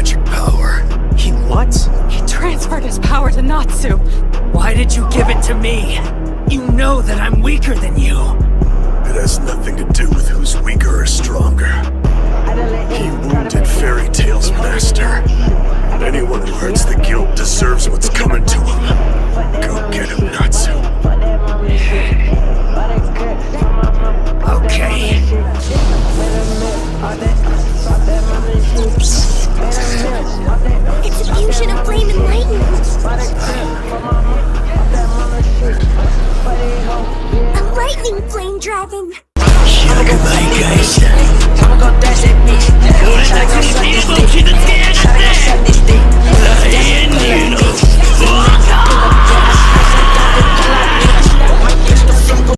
magic power. He what? He transferred his power to Natsu. Why did you give it to me? You know that I'm weaker than you. It has nothing to do with who's weaker or stronger. He wounded Fairy Tail's master. Anyone who hurts the guild deserves what's coming to him. Go get him, Natsu. Okay. It's a fusion of flame and lightning. A lightning flame dragon. Look at my guys.